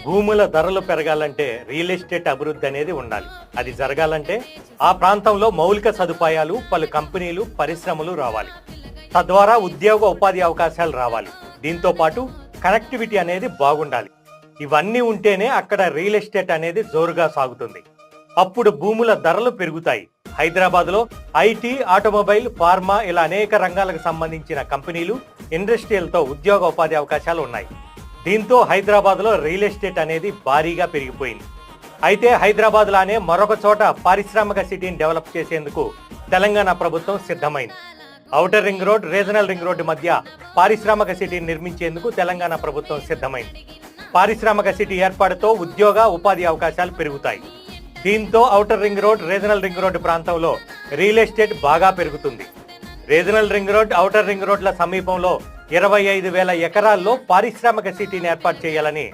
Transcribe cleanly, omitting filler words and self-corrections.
భూముల ధరలు పెరగాలంటే రియల్ ఎస్టేట్ అభివృద్ధి అనేది ఉండాలి. అది జరగాలంటే ఆ ప్రాంతంలో మౌలిక సదుపాయాలు, పలు కంపెనీలు, పరిశ్రమలు రావాలి. తద్వారా ఉద్యోగ ఉపాధి అవకాశాలు రావాలి. దీంతో పాటు కనెక్టివిటీ అనేది బాగుండాలి. ఇవన్నీ ఉంటేనే అక్కడ రియల్ ఎస్టేట్ అనేది జోరుగా సాగుతుంది. అప్పుడు భూముల ధరలు పెరుగుతాయి. హైదరాబాద్లో ఐటీ, ఆటోమొబైల్, ఫార్మా ఇలా అనేక రంగాలకు సంబంధించిన కంపెనీలు, ఇండస్ట్రియల్తో ఉద్యోగ ఉపాధి అవకాశాలు ఉన్నాయి. దీంతో హైదరాబాద్లో రియల్ ఎస్టేట్ అనేది భారీగా పెరిగిపోయింది. అయితే హైదరాబాద్ లానే మరొక చోట పారిశ్రామిక సిటీని డెవలప్ చేసేందుకు తెలంగాణ ప్రభుత్వం సిద్ధమైంది. Outer ring road, regional ring road మధ్య పారిశ్రామిక సిటీని నిర్మించేందుకు తెలంగాణ ప్రభుత్వం సిద్ధమైంది. పారిశ్రామిక సిటీ ఏర్పాటుతో ఉద్యోగ ఉపాధి అవకాశాలు పెరుగుతాయి. దీంతో outer ring road, regional ring road ప్రాంతంలో రియల్ ఎస్టేట్ బాగా పెరుగుతుంది. Regional ring road, outer ring రోడ్ల సమీపంలో 25,000 ఎకరాల్లో పారిశ్రామిక సిటీని ఏర్పాటు చేయాలని